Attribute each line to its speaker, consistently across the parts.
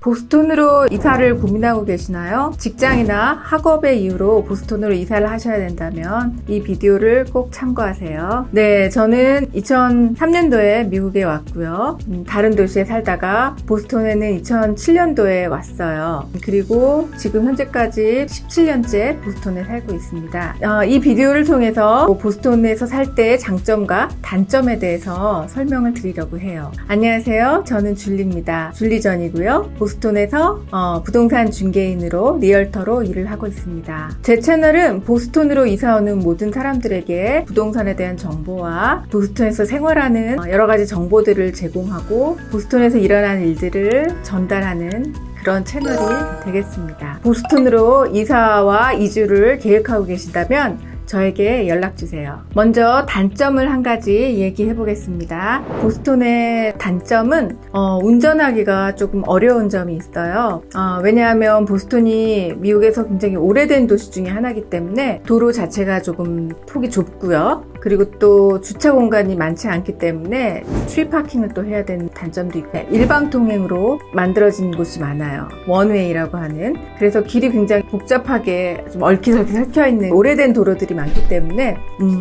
Speaker 1: 보스턴으로 이사를 고민하고 계시나요? 직장이나 학업의 이유로 보스턴으로 이사를 하셔야 된다면 이 비디오를 꼭 참고하세요. 네, 저는 2003년도에 미국에 왔고요. 다른 도시에 살다가 보스턴에는 2007년도에 왔어요. 그리고 지금 현재까지 17년째 보스턴에 살고 있습니다. 이 비디오를 통해서 보스턴에서 살 때의 장점과 단점에 대해서 설명을 드리려고 해요. 안녕하세요. 저는 줄리입니다. 줄리전이고요. 보스턴에서 부동산 중개인으로 리얼터로 일을 하고 있습니다. 제 채널은 보스턴으로 이사 오는 모든 사람들에게 부동산에 대한 정보와 보스턴에서 생활하는 여러 가지 정보들을 제공하고 보스턴에서 일어나는 일들을 전달하는 그런 채널이 되겠습니다. 보스턴으로 이사와 이주를 계획하고 계신다면 저에게 연락주세요. 먼저 단점을 한 가지 얘기해 보겠습니다. 보스턴의 단점은 운전하기가 조금 어려운 점이 있어요. 왜냐하면 보스턴이 미국에서 굉장히 오래된 도시 중에 하나이기 때문에 도로 자체가 조금 폭이 좁고요. 그리고 또 주차 공간이 많지 않기 때문에 스트리트 파킹을 또 해야 되는 단점도 있고, 일방통행으로 만들어진 곳이 많아요. 원웨이라고 하는. 그래서 길이 굉장히 복잡하게 좀 얽히설키 섞여있는 오래된 도로들이 많기 때문에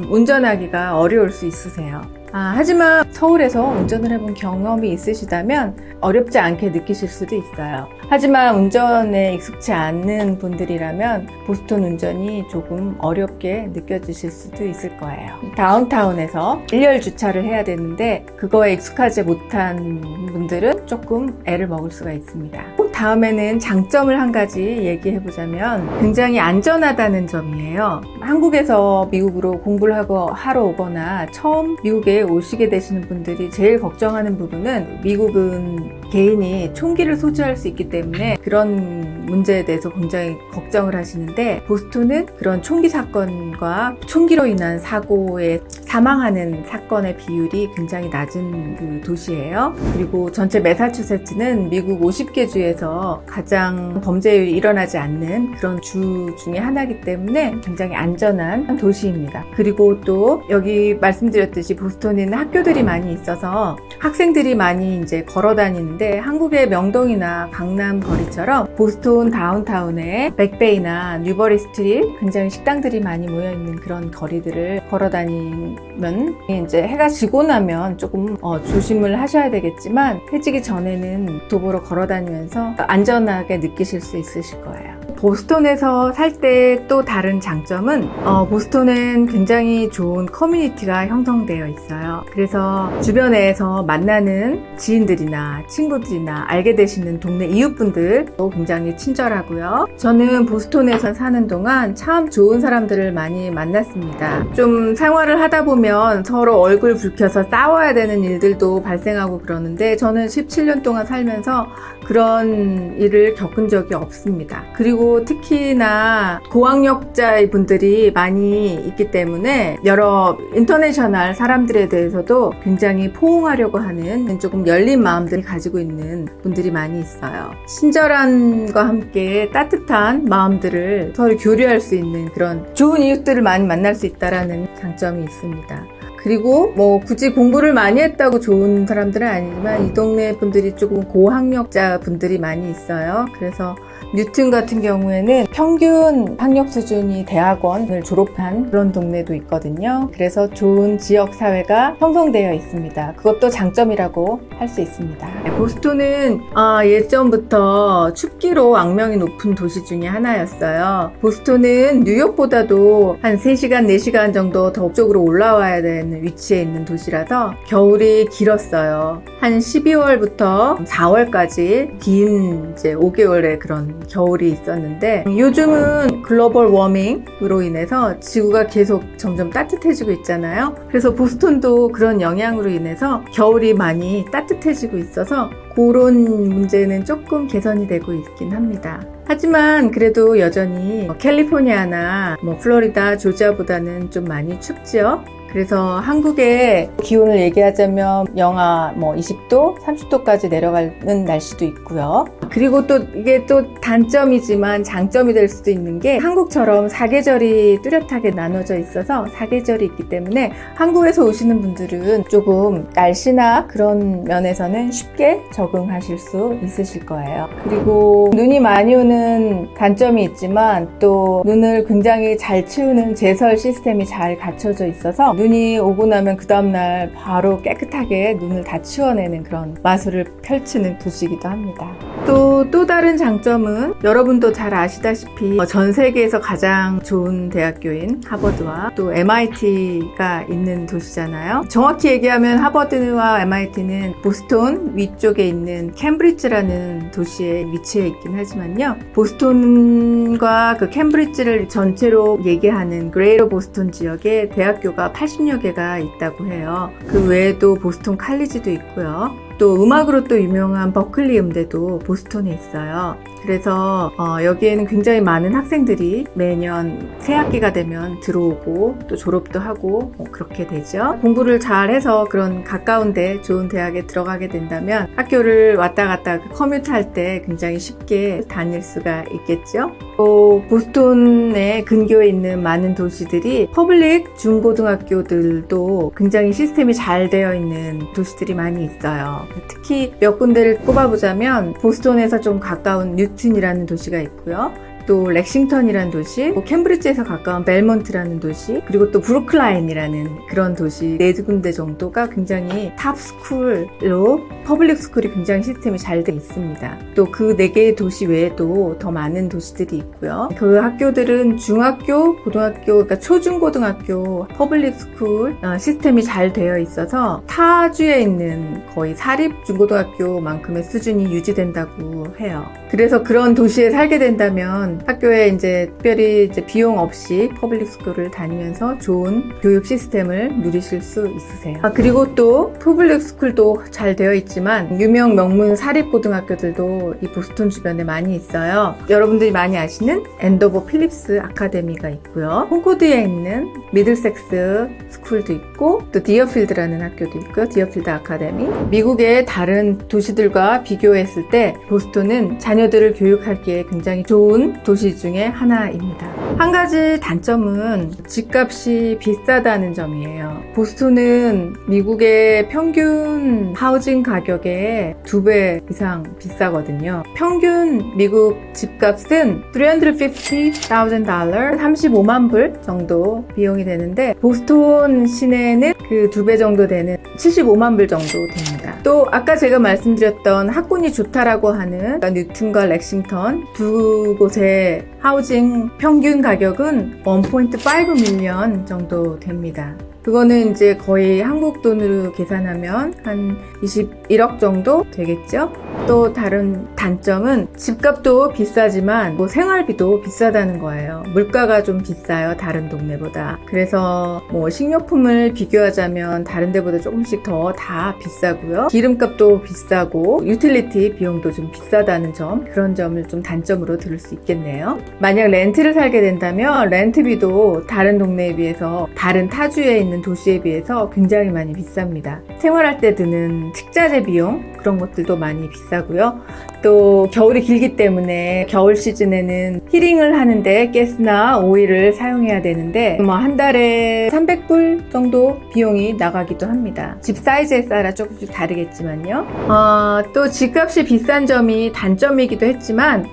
Speaker 1: 운전하기가 어려울 수 있으세요. 하지만 서울에서 운전을 해본 경험이 있으시다면 어렵지 않게 느끼실 수도 있어요. 하지만 운전에 익숙치 않는 분들이라면 보스턴 운전이 조금 어렵게 느껴지실 수도 있을 거예요. 다운타운에서 일렬 주차를 해야 되는데 그거에 익숙하지 못한 분들은 조금 애를 먹을 수가 있습니다. 다음에는 장점을 한 가지 얘기해보자면 굉장히 안전하다는 점이에요. 한국에서 미국으로 공부를 하러 오거나 처음 미국에 오시게 되시는 분들이 제일 걱정하는 부분은 미국은 개인이 총기를 소지할 수 있기 때문에 그런 문제에 대해서 굉장히 걱정을 하시는데, 보스턴은 그런 총기 사건과 총기로 인한 사고에 사망하는 사건의 비율이 굉장히 낮은 그 도시예요. 그리고 전체 매사추세츠는 미국 50개 주에서 가장 범죄율이 일어나지 않는 그런 주 중에 하나이기 때문에 굉장히 안전한 도시입니다. 그리고 또 여기 말씀드렸듯이 보스턴에는 학교들이 많이 있어서 학생들이 많이 이제 걸어 다니는데, 한국의 명동이나 강남 거리처럼 보스턴 다운타운에 백베이나 뉴버리 스트릿 굉장히 식당들이 많이 모여 있는 그런 거리들을 걸어 다니면 이제 해가 지고 나면 조금 조심을 하셔야 되겠지만 해지기 전에는 도보로 걸어 다니면서 안전하게 느끼실 수 있으실 거예요. 보스턴에서 살 때 또 다른 장점은 보스턴엔 굉장히 좋은 커뮤니티가 형성되어 있어요. 그래서 주변에서 만나는 지인들이나 친구들이나 알게 되시는 동네 이웃분들도 굉장히 친절하고요. 저는 보스턴에서 사는 동안 참 좋은 사람들을 많이 만났습니다. 좀 생활을 하다 보면 서로 얼굴 붉혀서 싸워야 되는 일들도 발생하고 그러는데, 저는 17년 동안 살면서 그런 일을 겪은 적이 없습니다. 그리고 특히나 고학력자의 분들이 많이 있기 때문에 여러 인터내셔널 사람들에 대해서도 굉장히 포옹하려고 하는 조금 열린 마음들을 가지고 있는 분들이 많이 있어요. 친절함과 함께 따뜻한 마음들을 서로 교류할 수 있는 그런 좋은 이웃들을 많이 만날 수 있다는 장점이 있습니다. 그리고 굳이 공부를 많이 했다고 좋은 사람들은 아니지만 이 동네 분들이 조금 고학력자 분들이 많이 있어요. 그래서 뉴튼 같은 경우에는 평균 학력 수준이 대학원을 졸업한 그런 동네도 있거든요. 그래서 좋은 지역 사회가 형성되어 있습니다. 그것도 장점이라고 할 수 있습니다. 보스턴은 예전부터 춥기로 악명이 높은 도시 중에 하나였어요. 보스턴은 뉴욕보다도 한 3시간, 4시간 정도 더 북쪽으로 올라와야 되는 위치에 있는 도시라서 겨울이 길었어요. 한 12월부터 4월까지 긴 이제 5개월의 그런 겨울이 있었는데, 요즘은 글로벌 워밍으로 인해서 지구가 계속 점점 따뜻해지고 있잖아요. 그래서 보스턴도 그런 영향으로 인해서 겨울이 많이 따뜻해지고 있어서 그런 문제는 조금 개선이 되고 있긴 합니다. 하지만 그래도 여전히 캘리포니아나 플로리다, 조지아보다는 좀 많이 춥죠. 그래서 한국의 기온을 얘기하자면 영하 20도, 30도까지 내려가는 날씨도 있고요. 그리고 또 이게 또 단점이지만 장점이 될 수도 있는 게 한국처럼 사계절이 뚜렷하게 나눠져 있어서 사계절이 있기 때문에 한국에서 오시는 분들은 조금 날씨나 그런 면에서는 쉽게 적응하실 수 있으실 거예요. 그리고 눈이 많이 오는 단점이 있지만 또 눈을 굉장히 잘 치우는 제설 시스템이 잘 갖춰져 있어서 눈이 오고 나면 그 다음날 바로 깨끗하게 눈을 다 치워내는 그런 마술을 펼치는 도시이기도 합니다. 또 다른 장점은 여러분도 잘 아시다시피 전 세계에서 가장 좋은 대학교인 하버드와 또 MIT가 있는 도시잖아요. 정확히 얘기하면 하버드와 MIT는 보스톤 위쪽에 있는 캠브리지라는 도시에 위치해 있긴 하지만요. 보스톤과 그 캠브리지를 전체로 얘기하는 그레이터 보스톤 지역에 대학교가 80여 개가 있다고 해요. 그 외에도 보스톤 칼리지도 있고요. 또 음악으로 또 유명한 버클리 음대도 보스톤에 있어요. 그래서 여기에는 굉장히 많은 학생들이 매년 새학기가 되면 들어오고 또 졸업도 하고 그렇게 되죠. 공부를 잘해서 그런 가까운데 좋은 대학에 들어가게 된다면 학교를 왔다 갔다 커뮤트 할 때 굉장히 쉽게 다닐 수가 있겠죠. 또 보스톤의 근교에 있는 많은 도시들이 퍼블릭 중고등학교들도 굉장히 시스템이 잘 되어 있는 도시들이 많이 있어요. 특히 몇 군데를 꼽아보자면 보스톤에서 좀 가까운 뉴튼이라는 도시가 있고요. 또 렉싱턴이라는 도시, 캠브리지에서 가까운 벨몬트라는 도시, 그리고 또 브루클라인이라는 그런 도시 4군데 정도가 굉장히 탑 스쿨로 퍼블릭 스쿨이 굉장히 시스템이 잘 돼 있습니다. 또 그 4개의 도시 외에도 더 많은 도시들이 있고요. 그 학교들은 중학교, 고등학교, 그러니까 초중고등학교 퍼블릭 스쿨 시스템이 잘 되어 있어서 타주에 있는 거의 사립 중고등학교만큼의 수준이 유지된다고 해요. 그래서 그런 도시에 살게 된다면 학교에 특별히 비용 없이 퍼블릭 스쿨을 다니면서 좋은 교육 시스템을 누리실 수 있으세요. 그리고 또 퍼블릭 스쿨도 잘 되어 있지만 유명 명문 사립 고등학교들도 이 보스톤 주변에 많이 있어요. 여러분들이 많이 아시는 앤도버 필립스 아카데미가 있고요. 콘코드에 있는 미들섹스 스쿨도 있고 또 디어필드라는 학교도 있고요. 디어필드 아카데미. 미국의 다른 도시들과 비교했을 때 보스톤은 자녀들을 교육하기에 굉장히 좋은 도시 중에 하나입니다. 한 가지 단점은 집값이 비싸다는 점이에요. 보스톤은 미국의 평균 하우징 가격의 2배 이상 비싸거든요. 평균 미국 집값은 $350,000, 35만 불 정도 비용이 되는데 보스톤 시내는 그 2배 정도 되는 75만 불 정도 됩니다. 또 아까 제가 말씀드렸던 학군이 좋다라고 하는 뉴튼과 렉싱턴 두 곳의 하우징 평균 가격은 1.5 밀리언 정도 됩니다. 그거는 거의 한국 돈으로 계산하면 한 21억 정도 되겠죠? 또 다른 단점은 집값도 비싸지만 생활비도 비싸다는 거예요. 물가가 좀 비싸요, 다른 동네보다. 그래서 식료품을 비교하자면 다른 데보다 조금씩 더 다 비싸고요. 기름값도 비싸고 유틸리티 비용도 좀 비싸다는 점, 그런 점을 좀 단점으로 들을 수 있겠네요. 만약 렌트를 살게 된다면 렌트비도 다른 동네에 비해서 다른 타주에 있는 도시에 비해서 굉장히 많이 비쌉니다. 생활할 때 드는 식자재 비용 그런 것들도 많이 비싸고요. 또 겨울이 길기 때문에 겨울 시즌에는 히링을 하는데 가스나 오일을 사용해야 되는데 한 달에 300불 정도 비용이 나가기도 합니다. 집 사이즈에 따라 조금씩 다르겠지만요. 또 집값이 비싼 점이 단점이기도 했지만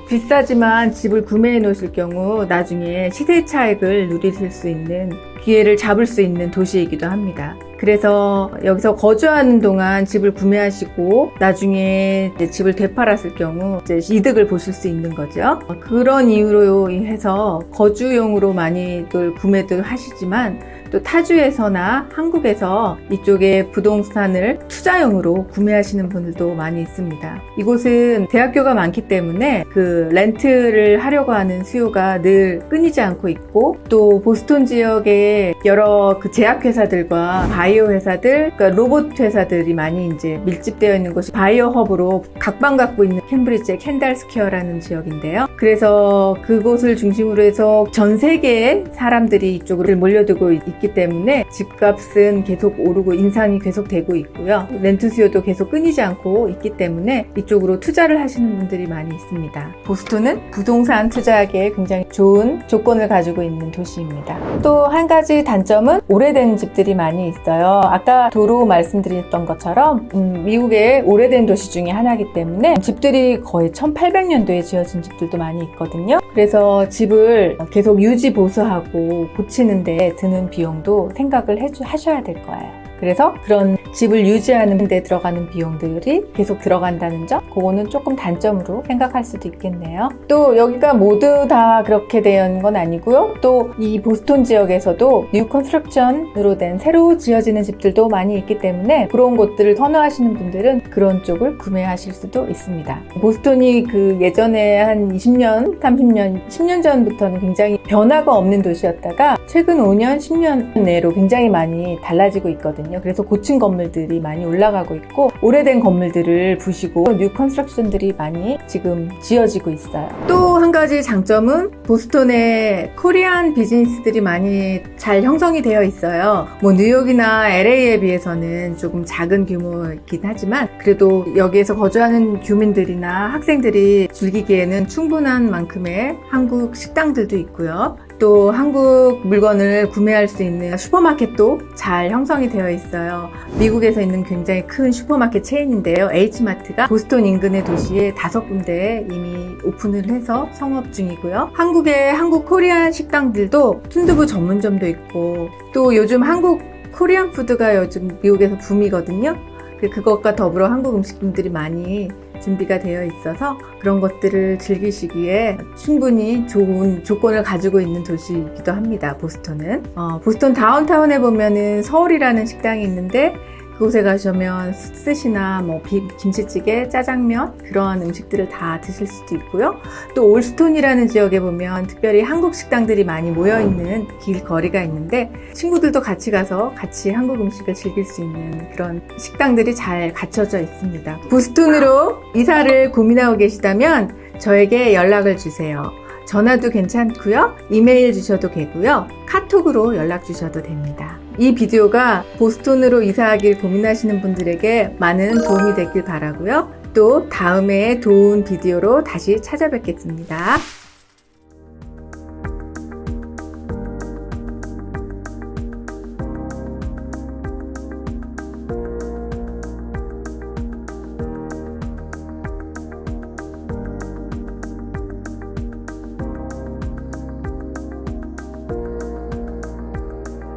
Speaker 1: 비싸지만 집을 구매해 놓으실 경우 나중에 시세 차익을 누리실 수 있는 기회를 잡을 수 있는 도시이기도 합니다. 그래서 여기서 거주하는 동안 집을 구매하시고 나중에 집을 되팔았을 경우 이득을 보실 수 있는 거죠. 그런 이유로 해서 거주용으로 많이들 구매들 하시지만 또 타주에서나 한국에서 이쪽에 부동산을 투자용으로 구매하시는 분들도 많이 있습니다. 이곳은 대학교가 많기 때문에 그 렌트를 하려고 하는 수요가 늘 끊이지 않고 있고 또 보스톤 지역에 여러 그 제약회사들과 바이오 회사들, 그러니까 로봇 회사들이 많이 밀집되어 있는 곳이 바이오 허브로 각방 갖고 있는 캠브리지의 켄달 스퀘어라는 지역인데요. 그래서 그곳을 중심으로 해서 전 세계의 사람들이 이쪽으로 몰려들고 있기 있기 때문에 집값은 계속 오르고 인상이 계속 되고 있고요. 렌트 수요도 계속 끊이지 않고 있기 때문에 이쪽으로 투자를 하시는 분들이 많이 있습니다. 보스턴은 부동산 투자하기에 굉장히 좋은 조건을 가지고 있는 도시입니다. 또 한 가지 단점은 오래된 집들이 많이 있어요. 아까 도로 말씀드렸던 것처럼 미국의 오래된 도시 중에 하나이기 때문에 집들이 거의 1800년도에 지어진 집들도 많이 있거든요. 그래서 집을 계속 유지 보수하고 고치는데 드는 비용도 생각을 하셔야 될 거예요. 그래서 그런 집을 유지하는 데 들어가는 비용들이 계속 들어간다는 점, 그거는 조금 단점으로 생각할 수도 있겠네요. 또 여기가 모두 다 그렇게 되는 건 아니고요. 또 이 보스턴 지역에서도 뉴 컨스트럭션으로 된 새로 지어지는 집들도 많이 있기 때문에 그런 곳들을 선호하시는 분들은 그런 쪽을 구매하실 수도 있습니다. 보스턴이 그 예전에 한 20년, 30년, 10년 전부터는 굉장히 변화가 없는 도시였다가 최근 5년, 10년 내로 굉장히 많이 달라지고 있거든요. 그래서 고층 건물들이 많이 올라가고 있고 오래된 건물들을 부시고 뉴 컨스트럭션들이 많이 지금 지어지고 있어요. 또 한 가지 장점은 보스턴에 코리안 비즈니스들이 많이 잘 형성이 되어 있어요. 뭐 뉴욕이나 LA에 비해서는 조금 작은 규모이긴 하지만 그래도 여기에서 거주하는 규민들이나 학생들이 즐기기에는 충분한 만큼의 한국 식당들도 있고요. 또 한국 물건을 구매할 수 있는 슈퍼마켓도 잘 형성이 되어 있어요. 미국에서 있는 굉장히 큰 슈퍼마켓 체인인데요. H마트가 보스턴 인근의 도시에 5군데에 이미 오픈을 해서 성업 중이고요. 한국의 한국 코리안 식당들도 순두부 전문점도 있고 또 요즘 한국 코리안 푸드가 요즘 미국에서 붐이거든요. 그것과 더불어 한국 음식점들이 많이 준비가 되어 있어서 그런 것들을 즐기시기에 충분히 좋은 조건을 가지고 있는 도시이기도 합니다. 보스턴은. 보스턴 다운타운에 보면은 서울이라는 식당이 있는데 그곳에 가시면 스시나 뭐 김치찌개, 짜장면 그러한 음식들을 다 드실 수도 있고요. 또 올스톤이라는 지역에 보면 특별히 한국 식당들이 많이 모여있는 길거리가 있는데 친구들도 같이 가서 같이 한국 음식을 즐길 수 있는 그런 식당들이 잘 갖춰져 있습니다. 보스턴으로 이사를 고민하고 계시다면 저에게 연락을 주세요. 전화도 괜찮고요. 이메일 주셔도 되고요. 카톡으로 연락 주셔도 됩니다. 이 비디오가 보스턴으로 이사하길 고민하시는 분들에게 많은 도움이 됐길 바라고요. 또 다음에 좋은 비디오로 다시 찾아뵙겠습니다.